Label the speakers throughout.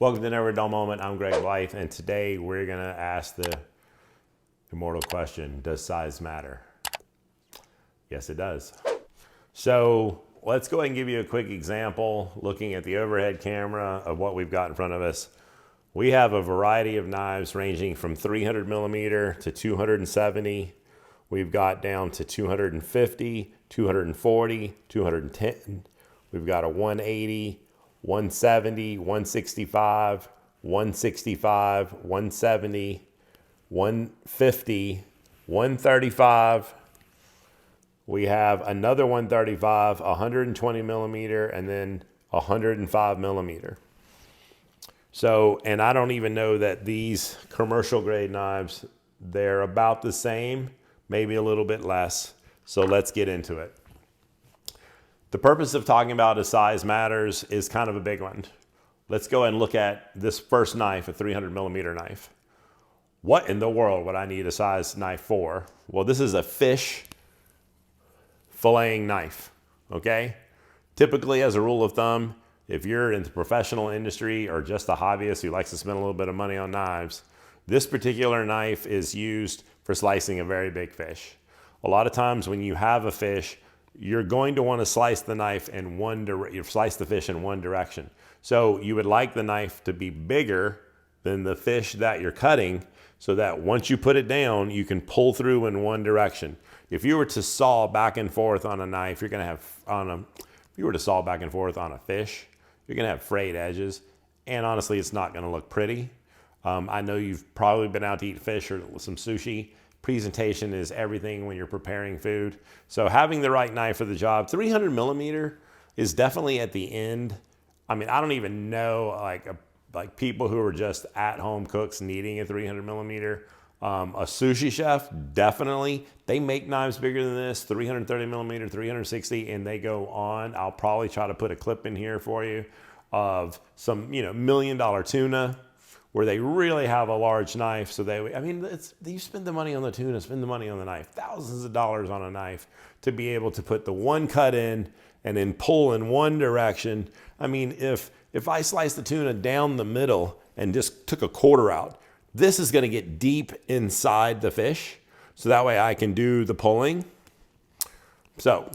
Speaker 1: Welcome to Never a Dull Moment. I'm Greg Blythe, and today we're going to ask the immortal question, does size matter? Yes, it does. So let's go ahead and give you a quick example looking at the overhead camera of what we've got in front of us. We have a variety of knives ranging from 300 millimeter to 270. We've got down to 250, 240, 210. We've got a 180, 170, 165, 165, 170, 150, 135. We have another 135, 120 millimeter, and then 105 millimeter. So, and I don't even know that these commercial grade knives, they're about the same, maybe a little bit less. So let's get into it. The purpose of talking about a size matters is kind of a big one. Let's go and look at this first knife, a 300 millimeter knife. What in the world would I need a size knife for? Well, this is a fish filleting knife, okay? Typically, as a rule of thumb, if you're in the professional industry or just a hobbyist who likes to spend a little bit of money on knives, this particular knife is used for slicing a very big fish. A lot of times when you have a fish, you're going to want to slice the knife in slice the fish in one direction. So you would like the knife to be bigger than the fish that you're cutting so that once you put it down, you can pull through in one direction. If you were to saw back and forth on a knife, if you were to saw back and forth on a fish, you're gonna have frayed edges. And honestly, it's not gonna look pretty. I know you've probably been out to eat fish or some sushi. Presentation is everything when you're preparing food. So having the right knife for the job, 300 millimeter is definitely at the end. I mean, I don't even know like people who are just at-home cooks needing a 300 millimeter. A sushi chef, definitely. They make knives bigger than this, 330 millimeter, 360, and they go on. I'll probably try to put a clip in here for you of some, $1 million tuna where they really have a large knife. So you spend the money on the tuna, spend the money on the knife, thousands of dollars on a knife to be able to put the one cut in and then pull in one direction. I mean, if I slice the tuna down the middle and just took a quarter out, this is gonna get deep inside the fish. So that way I can do the pulling. So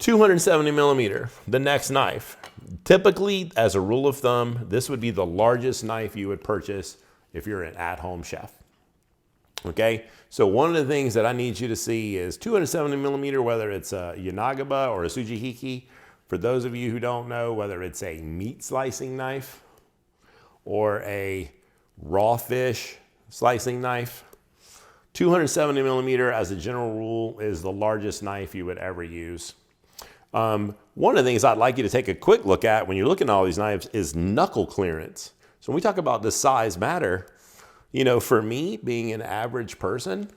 Speaker 1: 270 millimeter, the next knife. Typically, as a rule of thumb, this would be the largest knife you would purchase if you're an at-home chef. Okay, so one of the things that I need you to see is 270 millimeter, whether it's a Yanagiba or a Tsujihiki. For those of you who don't know, whether it's a meat slicing knife or a raw fish slicing knife, 270 millimeter as a general rule is the largest knife you would ever use. One of the things I'd like you to take a quick look at when you're looking at all these knives is knuckle clearance. So when we talk about does size matter, for me being an average person,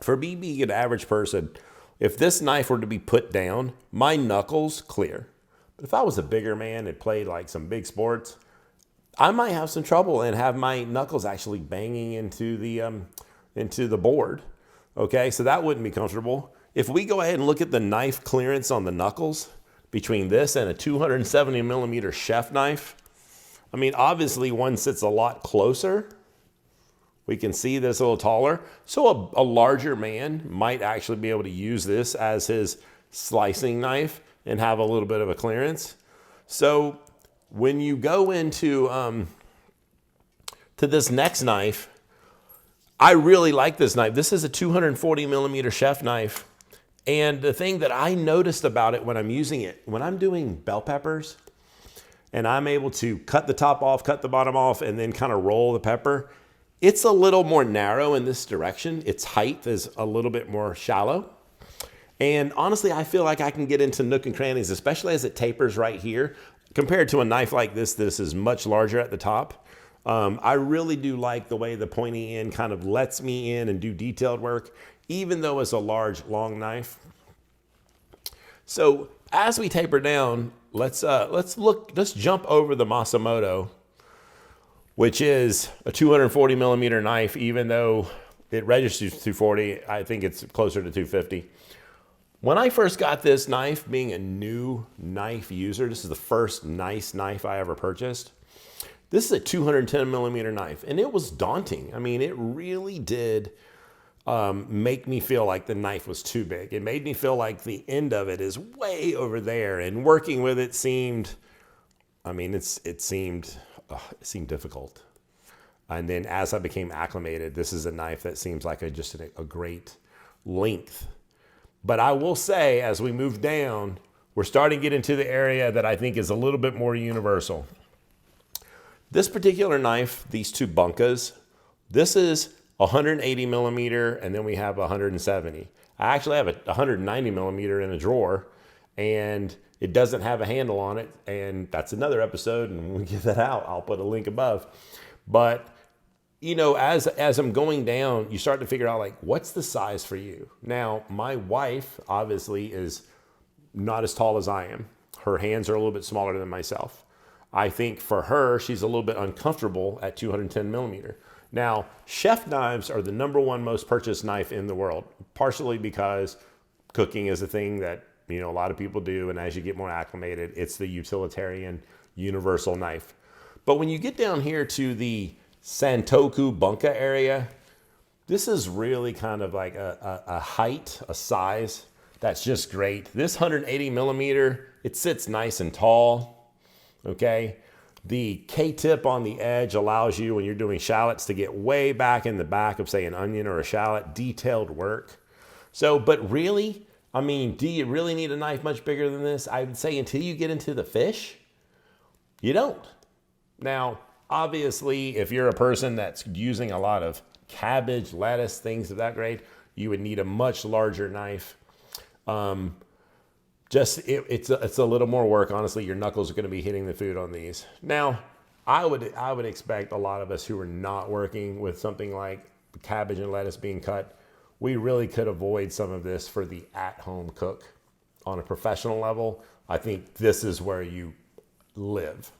Speaker 1: if this knife were to be put down, my knuckles clear. But if I was a bigger man that played like some big sports, I might have some trouble and have my knuckles actually banging into the board. Okay, so that wouldn't be comfortable. If we go ahead and look at the knife clearance on the knuckles between this and a 270 millimeter chef knife, I mean, obviously one sits a lot closer. We can see this a little taller. So a larger man might actually be able to use this as his slicing knife and have a little bit of a clearance. So when you go into to this next knife, I really like this knife. This is a 240 millimeter chef knife. And the thing that I noticed about it when I'm using it, when I'm doing bell peppers and I'm able to cut the top off, cut the bottom off, and then kind of roll the pepper, it's a little more narrow in this direction. Its height is a little bit more shallow. And honestly, I feel like I can get into nook and crannies, especially as it tapers right here. Compared to a knife like this is much larger at the top. I really do like the way the pointy end kind of lets me in and do detailed work, even though it's a large, long knife. So as we taper down, let's jump over the Masamoto, which is a 240 millimeter knife, even though it registers 240, I think it's closer to 250. When I first got this knife, being a new knife user, this is the first nice knife I ever purchased. This is a 210 millimeter knife, and it was daunting. I mean, it really did make me feel like the knife was too big. It made me feel like the end of it is way over there, and working with it seemed, I mean, it seemed difficult. And then as I became acclimated, this is a knife that seems like just a great length. But I will say, as we move down, we're starting to get into the area that I think is a little bit more universal. This particular knife, these two bunkas, this is 180 millimeter, and then we have 170. I actually have a 190 millimeter in a drawer, and it doesn't have a handle on it, and that's another episode, and when we get that out, I'll put a link above. But, you know, as I'm going down, you start to figure out, like, what's the size for you? Now, my wife, obviously, is not as tall as I am. Her hands are a little bit smaller than myself. I think for her, she's a little bit uncomfortable at 210 millimeter. Now, chef knives are the #1 most purchased knife in the world, partially because cooking is a thing that, you know, a lot of people do. And as you get more acclimated, it's the utilitarian universal knife. But when you get down here to the santoku bunka area, this is really kind of like a height, a size that's just great. This 180 millimeter, it sits nice and tall. Okay, the K-tip on the edge allows you, when you're doing shallots, to get way back in the back of, say, an onion or a shallot. Detailed work. So, but really, I mean, do you really need a knife much bigger than this? I would say until you get into the fish, you don't. Now, obviously, if you're a person that's using a lot of cabbage, lettuce, things of that grade, you would need a much larger knife. It's a little more work. Honestly, your knuckles are going to be hitting the food on these. Now, I would expect a lot of us who are not working with something like cabbage and lettuce being cut, we really could avoid some of this for the at-home cook. On a professional level, I think this is where you live.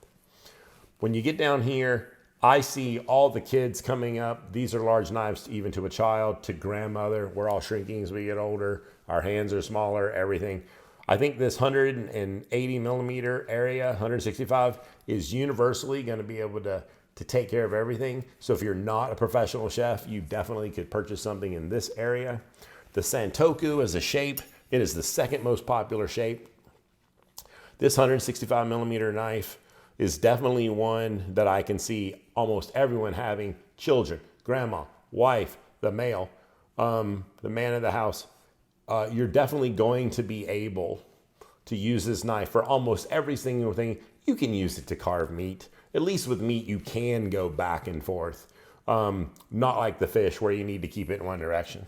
Speaker 1: When you get down here, I see all the kids coming up. These are large knives, even to a child, to grandmother. We're all shrinking as we get older. Our hands are smaller, everything. I think this 180 millimeter area, 165, is universally going to be able to take care of everything. So if you're not a professional chef, you definitely could purchase something in this area. The santoku as a shape, it is the second most popular shape. This 165 millimeter knife is definitely one that I can see almost everyone having. Children, grandma, wife, the male, the man of the house. You're definitely going to be able to use this knife for almost every single thing. You can use it to carve meat. At least with meat, you can go back and forth. Not like the fish where you need to keep it in one direction.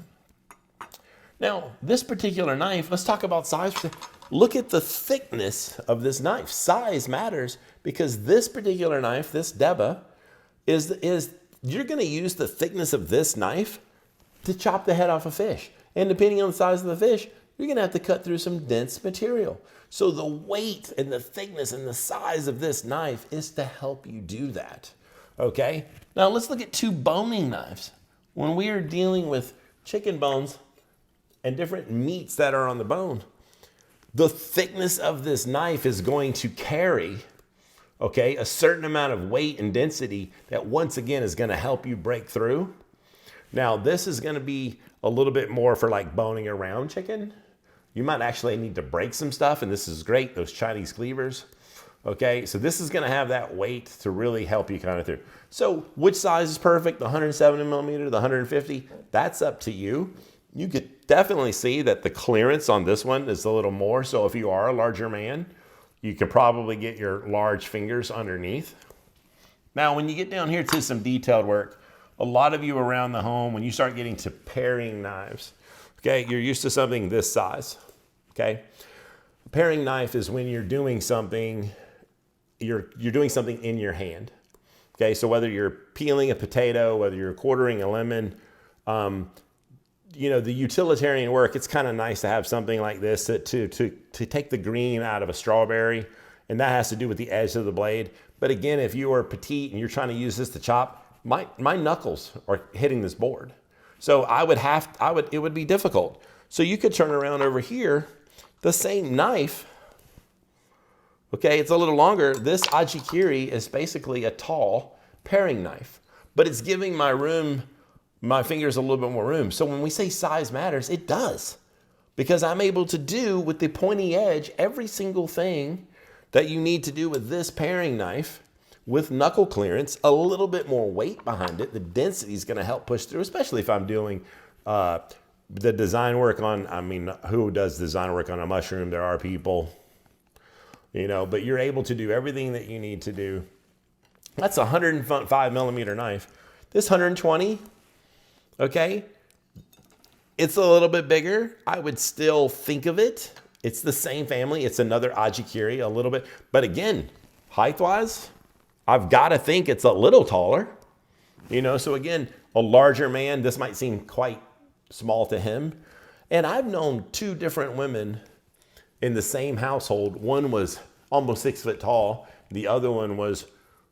Speaker 1: Now, this particular knife, let's talk about size. Look at the thickness of this knife. Size matters because this particular knife, this Deba, is you're going to use the thickness of this knife to chop the head off a fish. And depending on the size of the fish, you're going to have to cut through some dense material. So the weight and the thickness and the size of this knife is to help you do that. Okay? Now let's look at two boning knives. When we are dealing with chicken bones and different meats that are on the bone, the thickness of this knife is going to carry, okay, a certain amount of weight and density that once again is going to help you break through. Now this is going to be a little bit more for like boning around chicken. You might actually need to break some stuff, and this is great, those Chinese cleavers. Okay, so this is going to have that weight to really help you kind of through. So which size is perfect? The 170 millimeter, the 150? That's up to you. You could definitely see that the clearance on this one is a little more. So if you are a larger man, you could probably get your large fingers underneath. Now, when you get down here to some detailed work, a lot of you around the home, when you start getting to paring knives, okay, you're used to something this size, okay? A paring knife is when you're doing something, you're doing something in your hand, okay? So whether you're peeling a potato, whether you're quartering a lemon, you know, the utilitarian work, it's kind of nice to have something like this to take the green out of a strawberry, and that has to do with the edge of the blade. But again, if you are petite and you're trying to use this to chop, my knuckles are hitting this board. So it would be difficult. So you could turn around over here, the same knife, Okay, it's a little longer. This ajikiri is basically a tall paring knife, but it's giving my fingers a little bit more room. So when we say size matters, it does, because I'm able to do with the pointy edge every single thing that you need to do with this paring knife with knuckle clearance, a little bit more weight behind it. The density is going to help push through, especially if I'm doing the design work on, I mean, who does design work on a mushroom? There are people, you know, but you're able to do everything that you need to do. That's a 105 millimeter knife. This 120, okay, it's a little bit bigger. I would still think of it. It's the same family. It's another ajikiri, a little bit. But again, height-wise, I've got to think it's a little taller. You know, so again, a larger man, this might seem quite small to him. And I've known two different women in the same household. One was almost 6 foot tall. The other one was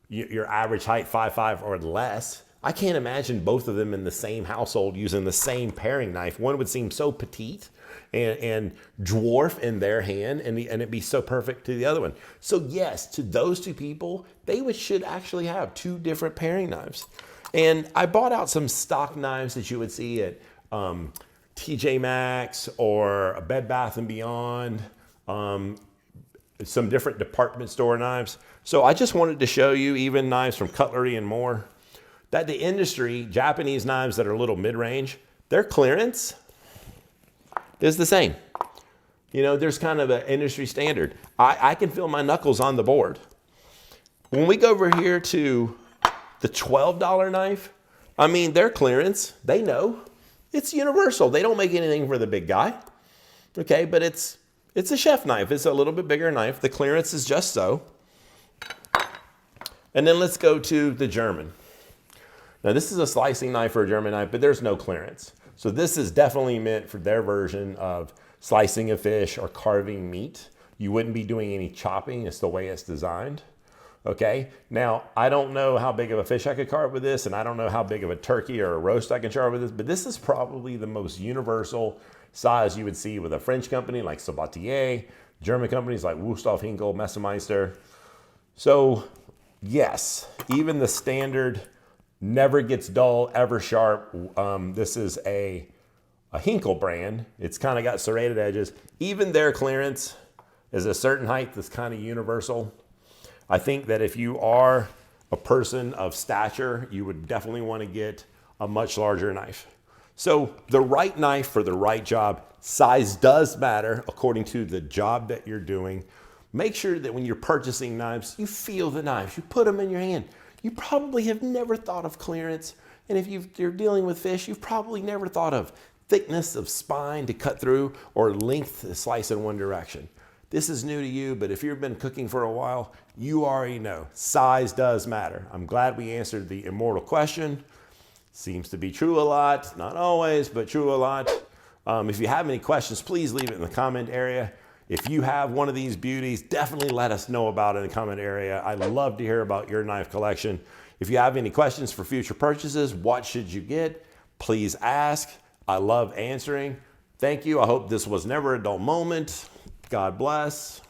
Speaker 1: your average height, 5'5" or less. I can't imagine both of them in the same household using the same paring knife. One would seem so petite and dwarf in their hand, and it'd be so perfect to the other one. So yes, to those two people, they should actually have two different paring knives. And I bought out some stock knives that you would see at TJ Maxx or Bed Bath & Beyond, some different department store knives. So I just wanted to show you, even knives from Cutlery and More, that the industry, Japanese knives that are a little mid-range, their clearance is the same. You know, there's kind of an industry standard. I can feel my knuckles on the board. When we go over here to the $12 knife, I mean, their clearance, they know. It's universal. They don't make anything for the big guy. Okay, but it's a chef knife. It's a little bit bigger knife. The clearance is just so. And then let's go to the German. Now this is a slicing knife or a German knife, but there's no clearance. So this is definitely meant for their version of slicing a fish or carving meat. You wouldn't be doing any chopping. It's the way it's designed. Okay, now I don't know how big of a fish I could carve with this, and I don't know how big of a turkey or a roast I can carve with this, but this is probably the most universal size you would see with a French company like Sabatier, German companies like Wusthof, Hinkel, Messermeister. So yes, even the standard never gets dull, ever sharp. This is a Hinkel brand. It's kind of got serrated edges. Even their clearance is a certain height that's kind of universal. I think that if you are a person of stature, you would definitely want to get a much larger knife. So the right knife for the right job, size does matter according to the job that you're doing. Make sure that when you're purchasing knives, you feel the knives, you put them in your hand. You probably have never thought of clearance. And if you're dealing with fish, you've probably never thought of thickness of spine to cut through or length to slice in one direction. This is new to you, but if you've been cooking for a while, you already know size does matter. I'm glad we answered the immortal question. Seems to be true a lot, not always, but true a lot. If you have any questions, please leave it in the comment area. If you have one of these beauties, definitely let us know about it in the comment area. I'd love to hear about your knife collection. If you have any questions for future purchases, what should you get? Please ask. I love answering. Thank you. I hope this was never a dull moment. God bless.